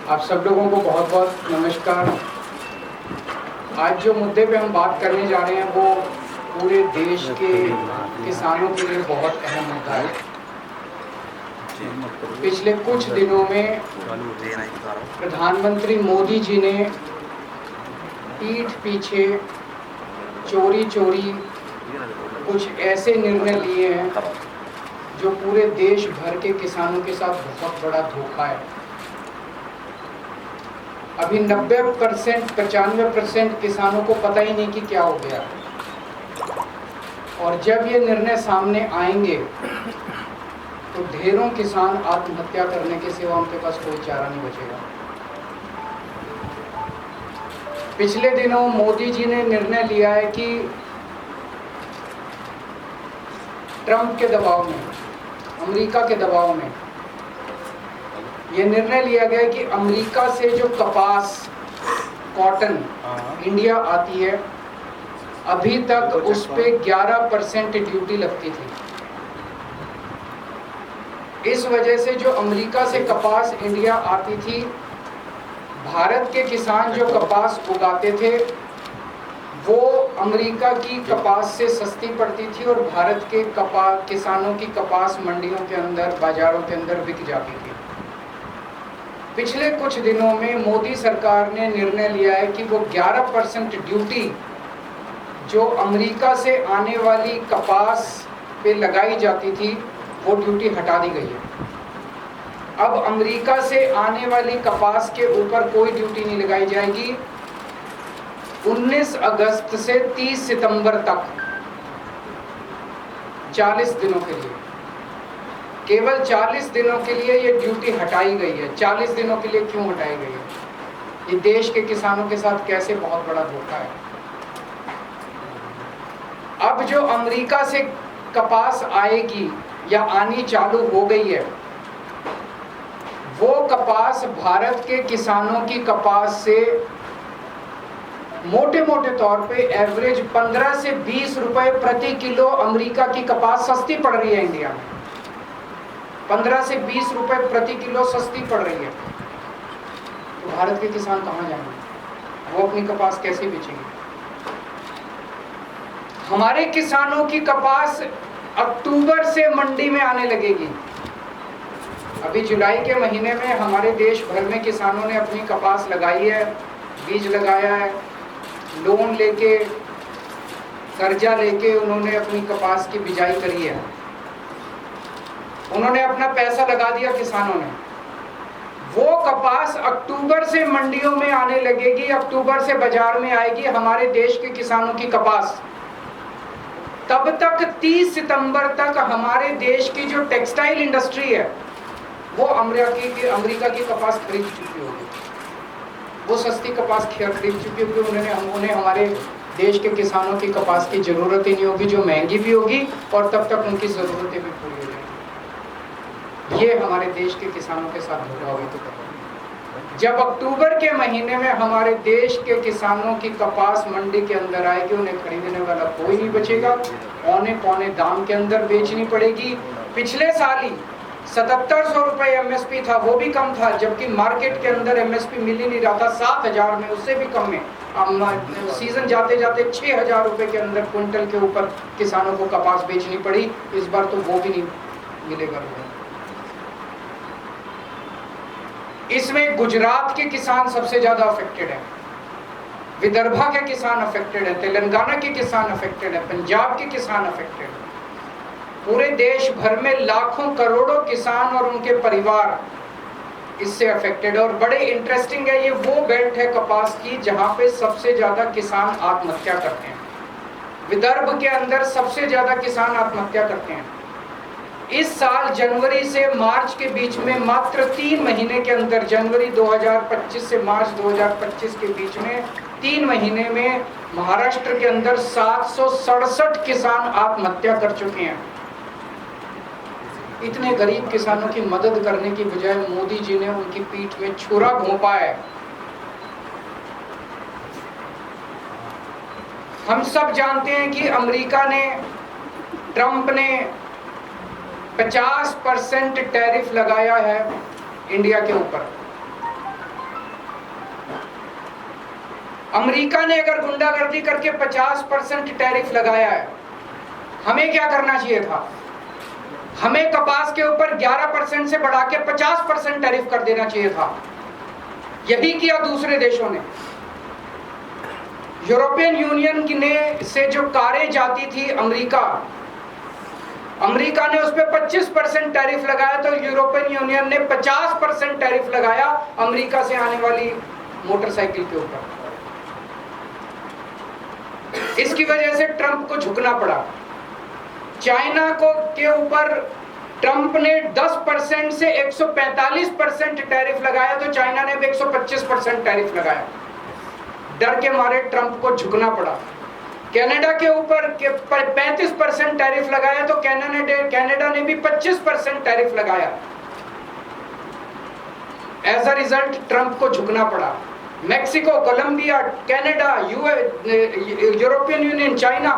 आप सब लोगों को बहुत बहुत नमस्कार। आज जो मुद्दे पे हम बात करने जा रहे हैं वो पूरे देश के किसानों के लिए बहुत अहम मुद्दा है। पिछले कुछ दिनों में प्रधानमंत्री मोदी जी ने पीठ पीछे चोरी चोरी कुछ ऐसे निर्णय लिए हैं जो पूरे देश भर के किसानों के साथ बहुत बड़ा धोखा है। अभी 90% 95% किसानों को पता ही नहीं कि क्या हो गया, और जब ये निर्णय सामने आएंगे तो ढेरों किसान आत्महत्या करने के सिवा उनके पास कोई चारा नहीं बचेगा। पिछले दिनों मोदी जी ने निर्णय लिया है कि ट्रंप के दबाव में, अमेरिका के दबाव में यह निर्णय लिया गया कि अमेरिका से जो कपास कॉटन इंडिया आती है, अभी तक उस पे 11% ड्यूटी लगती थी। इस वजह से जो अमेरिका से कपास इंडिया आती थी, भारत के किसान जो कपास उगाते थे वो अमेरिका की कपास से सस्ती पड़ती थी और भारत के किसानों की कपास मंडियों के अंदर, बाजारों के अंदर बिक जाती थी। पिछले कुछ दिनों में मोदी सरकार ने निर्णय लिया है कि वो 11% ड्यूटी जो अमेरिका से आने वाली कपास पे लगाई जाती थी वो ड्यूटी हटा दी गई है। अब अमेरिका से आने वाली कपास के ऊपर कोई ड्यूटी नहीं लगाई जाएगी। 19 अगस्त से 30 सितंबर तक 40 दिनों के लिए, केवल 40 दिनों के लिए ये ड्यूटी हटाई गई है। 40 दिनों के लिए क्यों हटाई गई है? ये देश के किसानों के साथ कैसे बहुत बड़ा धोखा है। अब जो अमेरिका से कपास आएगी या आनी चालू हो गई है, वो कपास भारत के किसानों की कपास से मोटे मोटे तौर पे एवरेज 15 से 20 रुपए प्रति किलो अमेरिका की कपास सस्ती पड़ रही है इंडिया में। 15 से 20 रुपए प्रति किलो सस्ती पड़ रही है। तो भारत के किसान कहाँ जाएंगे? वो अपनी कपास कैसे बेचेंगे? हमारे किसानों की कपास अक्टूबर से मंडी में आने लगेगी। अभी जुलाई के महीने में हमारे देश भर में किसानों ने अपनी कपास लगाई है, बीज लगाया है, लोन लेके, कर्जा लेके उन्होंने अपनी कपास की बिजाई करी है। उन्होंने अपना पैसा लगा दिया किसानों ने। वो कपास अक्टूबर से मंडियों में आने लगेगी, अक्टूबर से बाजार में आएगी हमारे देश के किसानों की कपास। तब तक 30 सितंबर तक हमारे देश की जो टेक्सटाइल इंडस्ट्री है वो अमेरिका की कपास खरीद चुकी होगी। वो सस्ती कपास खरीद चुकी होगी। उन्हें हमारे देश के किसानों की कपास की ज़रूरत ही नहीं होगी, जो महंगी भी होगी और तब तक उनकी ज़रूरतें भी पूरी हो जाएंगी। ये हमारे देश के किसानों के साथ धोखा होगा। जब अक्टूबर के महीने में हमारे देश के किसानों की कपास मंडी के अंदर आएगी, उन्हें खरीदने वाला कोई नहीं बचेगा। औने पौने दाम के अंदर बेचनी पड़ेगी। पिछले साल ही 7700 रुपये एमएसपी था, वो भी कम था, जबकि मार्केट के अंदर एमएसपी मिल ही नहीं रहा था। 7000 में, उससे भी कम में सीजन जाते जाते 6000 रुपये के अंदर क्विंटल के ऊपर किसानों को कपास बेचनी पड़ी। इस बार तो वो भी नहीं मिलेगा। इसमें गुजरात के किसान सबसे ज्यादा अफेक्टेड है, विदर्भा के किसान अफेक्टेड है, तेलंगाना के किसान अफेक्टेड है, पंजाब के किसान अफेक्टेड है। पूरे देश भर में लाखों करोड़ों किसान और उनके परिवार इससे अफेक्टेड है। और बड़े इंटरेस्टिंग है, ये वो बेल्ट है कपास की जहां पे सबसे ज्यादा किसान आत्महत्या करते हैं। विदर्भ के अंदर सबसे ज्यादा किसान आत्महत्या करते हैं। इस साल जनवरी से मार्च के बीच में मात्र 3 महीने के अंदर, जनवरी 2025 से मार्च 2025 के बीच में 3 महीने में महाराष्ट्र के अंदर 767 किसान आत्महत्या कर चुके हैं। इतने गरीब किसानों की मदद करने की बजाय मोदी जी ने उनकी पीठ में छुरा घोंपा है। हम सब जानते हैं कि अमेरिका ने, ट्रंप ने 50% टैरिफ लगाया है इंडिया के ऊपर। अमेरिका ने अगर गुंडागर्दी करके 50% टैरिफ लगाया है, हमें क्या करना चाहिए था? हमें कपास के ऊपर 11% से बढ़ा के 50% टैरिफ कर देना चाहिए था। यही किया दूसरे देशों ने। यूरोपियन यूनियन ने से जो कारें जाती थी अमेरिका ने उस पर 25% टैरिफ लगाया, तो यूरोपियन यूनियन ने 50% टैरिफ लगाया अमेरिका से आने वाली मोटरसाइकिल के ऊपर। इसकी वजह से ट्रंप को झुकना पड़ा। चाइना के ऊपर ट्रंप ने 10% से 145% टैरिफ लगाया, तो चाइना ने भी 125% टैरिफ लगाया। डर के मारे ट्रंप को झुकना पड़ा। कनाडा के ऊपर 35% टैरिफ लगाया, तो कनाडा ने भी 25% टैरिफ लगाया। एज अ रिजल्ट ट्रंप को झुकना पड़ा। Mexico, Colombia, Canada, European Union, China,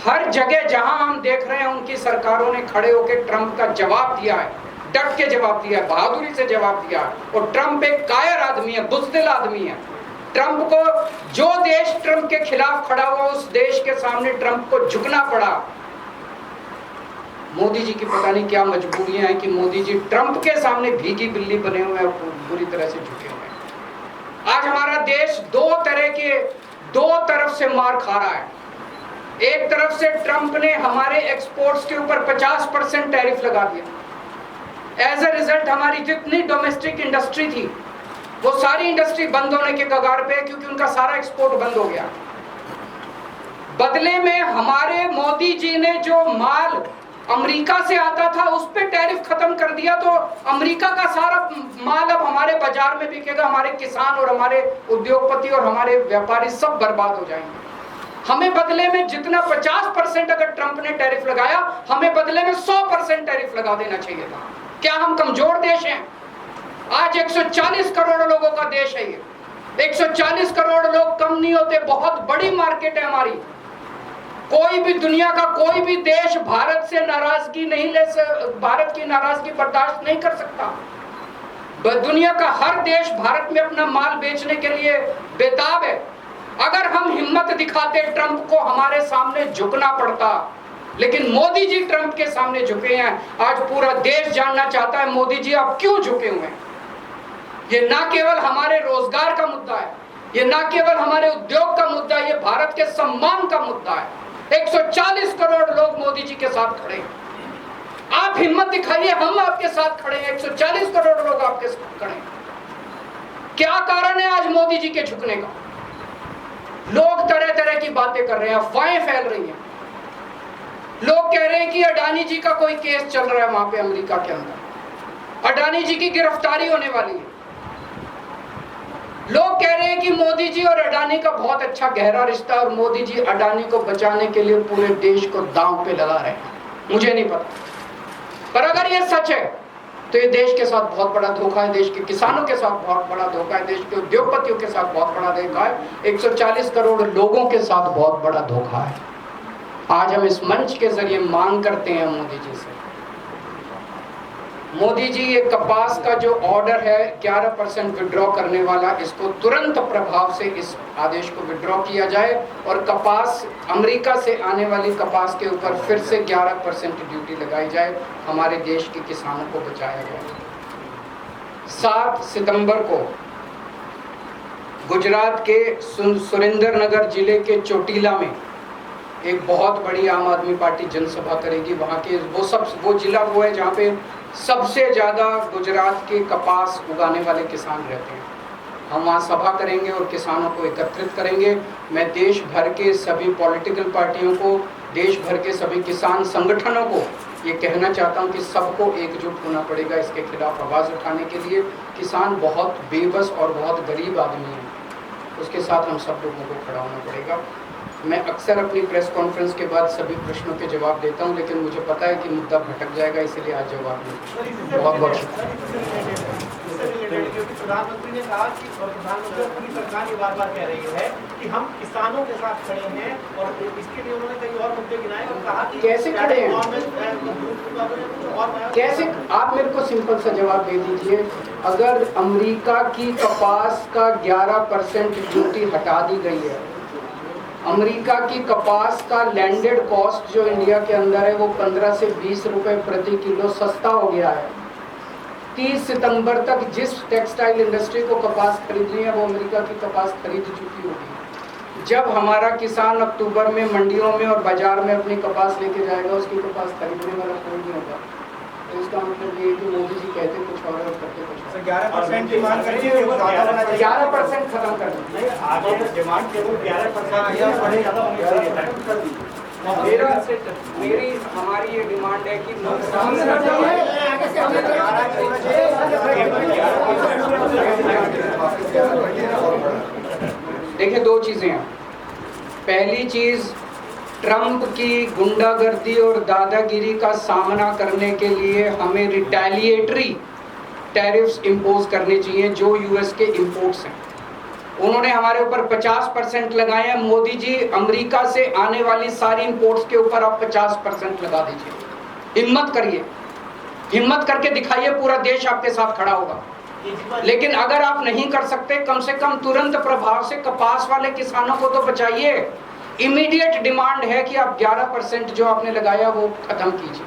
हर जगह जहां हम देख रहे हैं उनकी सरकारों ने खड़े होकर ट्रंप का जवाब दिया है, डट के जवाब दिया है, बहादुरी से जवाब दिया है। और ट्रंप एक कायर आदमी है, बुज़दिल आदमी है। ट्रंप को, जो देश ट्रंप के खिलाफ खड़ा हुआ उस देश के सामने ट्रंप को झुकना पड़ा। मोदी जी की पता नहीं क्या मजबूरियां हैं कि मोदी जी ट्रंप के सामने भीगी बिल्ली बने हुए हैं, बुरी तरह से झुके हुए हैं। आज हमारा देश दो तरफ से मार खा रहा है। एक तरफ से ट्रंप ने हमारे एक्सपोर्ट्स के ऊपर 50% टैरिफ लगा दिया। एज अ रिजल्ट हमारी जितनी डोमेस्टिक इंडस्ट्री थी वो सारी इंडस्ट्री बंद होने के कगार पे है, क्योंकि उनका सारा एक्सपोर्ट बंद हो गया। बदले में हमारे मोदी जी ने जो माल अमेरिका से आता था उस पे टैरिफ खत्म कर दिया, तो अमेरिका का सारा माल अब हमारे बाजार में बिकेगा। हमारे किसान और हमारे उद्योगपति और हमारे व्यापारी सब बर्बाद हो जाएंगे। हमें बदले में जितना 50% अगर ट्रंप ने टैरिफ लगाया, हमें बदले में 100% टैरिफ लगा देना चाहिए था। क्या हम कमजोर देश हैं? आज 140 करोड़ लोगों का देश है ये। 140 करोड़ लोग कम नहीं होते, बहुत बड़ी मार्केट है हमारी। कोई भी दुनिया का कोई भी देश भारत की नाराजगी बर्दाश्त नहीं कर सकता। दुनिया का हर देश भारत में अपना माल बेचने के लिए बेताब है। अगर हम हिम्मत दिखाते ट्रंप को हमारे सामने झुकना पड़ता, लेकिन मोदी जी ट्रंप के सामने झुके हैं। आज पूरा देश जानना चाहता है मोदी जी आप क्यों झुके हुए हैं। ये ना केवल हमारे रोजगार का मुद्दा है, ये ना केवल हमारे उद्योग का मुद्दा है, ये भारत के सम्मान का मुद्दा है। 140 करोड़ लोग मोदी जी के साथ खड़े हैं। आप हिम्मत दिखाइए, हम आपके साथ खड़े हैं। 140 करोड़ लोग आपके साथ खड़े हैं। क्या कारण है आज मोदी जी के झुकने का? लोग तरह तरह की बातें कर रहे हैं, अफवाहें फैल रही हैं। लोग कह रहे हैं कि अडानी जी का कोई केस चल रहा है वहां पे अमेरिका के अंदर, अडानी जी की गिरफ्तारी होने वाली है। लोग कह रहे हैं कि मोदी जी और अडानी का बहुत अच्छा गहरा रिश्ता और मोदी जी अडानी को बचाने के लिए पूरे देश को दांव पे लगा रहे हैं। मुझे नहीं पता, पर अगर ये सच है तो ये देश के साथ बहुत बड़ा धोखा है, देश के किसानों के साथ बहुत बड़ा धोखा है, देश के उद्योगपतियों के साथ बहुत बड़ा धोखा है, 140 करोड़ लोगों के साथ बहुत बड़ा धोखा है। आज हम इस मंच के जरिए मांग करते हैं मोदी जी से, मोदी जी ये कपास का जो ऑर्डर है 11% विड्रॉ करने वाला, इसको तुरंत प्रभाव से इस आदेश को विड्रॉ किया जाए और कपास अमेरिका से आने वाली कपास के ऊपर फिर से 11% ड्यूटी लगाई जाए, हमारे देश के किसानों को बचाया जाए। 7 सितंबर को गुजरात के सुरेंद्रनगर जिले के चोटीला में एक बहुत बड़ी आम आदमी पार्टी जनसभा करेगी। वहाँ के वो जिला वो है जहाँ पे सबसे ज़्यादा गुजरात के कपास उगाने वाले किसान रहते हैं। हम वहाँ सभा करेंगे और किसानों को एकत्रित करेंगे। मैं देश भर के सभी पॉलिटिकल पार्टियों को, देश भर के सभी किसान संगठनों को ये कहना चाहता हूँ कि सबको एकजुट होना पड़ेगा इसके खिलाफ आवाज़ उठाने के लिए। किसान बहुत बेबस और बहुत गरीब आदमी है, उसके साथ हम सब लोगों को खड़ा होना पड़ेगा। मैं अक्सर अपनी प्रेस कॉन्फ्रेंस के बाद सभी प्रश्नों के जवाब देता हूं, लेकिन मुझे पता है कि मुद्दा भटक जाएगा, इसलिए आज जवाब नहीं। बहुत बहुत शुक्रिया। प्रधानमंत्री ने कहा कि प्रधानमंत्री और पूरी सरकार ये बार-बार कह रही है कि हम किसानों के साथ खड़े हैं, और इसके लिए उन्होंने कई और मुद्दे गिनाए और कहा कि कैसे खड़े हैं? कैसे? आप मेरे को सिंपल सा जवाब दे दीजिए। अगर अमेरिका की कपास का 11% ड्यूटी हटा दी गई है, अमेरिका की कपास का लैंडेड कॉस्ट जो इंडिया के अंदर है वो 15 से 20 रुपए प्रति किलो सस्ता हो गया है। 30 सितंबर तक जिस टेक्सटाइल इंडस्ट्री को कपास खरीदनी है वो अमेरिका की कपास खरीद चुकी होगी। जब हमारा किसान अक्टूबर में मंडियों में और बाजार में अपनी कपास लेके जाएगा, उसकी कपास खरीदने वाला कोई नहीं होगा। तो इसका मतलब ये कि मोदी जी कहते कुछ और करते कुछ और। 11% डिमांड करेंगे, 11% खत्म कर दें। आगे डिमांड केवल 11% मेरी हमारी ये डिमांड है कि देखिए, दो चीजें हैं। पहली चीज, ट्रंप की गुंडागर्दी और दादागिरी का सामना करने के लिए हमें रिटेलिएटरी टैरिफ्स इंपोज करने चाहिए जो यूएस के इंपोर्ट्स हैं। उन्होंने हमारे ऊपर 50% लगाए हैं। मोदी जी, अमेरिका से आने वाली सारी इंपोर्ट्स के ऊपर आप 50% लगा दीजिए। हिम्मत करिए, हिम्मत करके दिखाइए, पूरा देश आपके साथ खड़ा होगा। लेकिन अगर आप नहीं कर सकते, कम से कम तुरंत प्रभाव से कपास वाले किसानों को तो बचाइए। इमीडिएट डिमांड है कि आप 11% जो आपने लगाया वो खत्म कीजिए।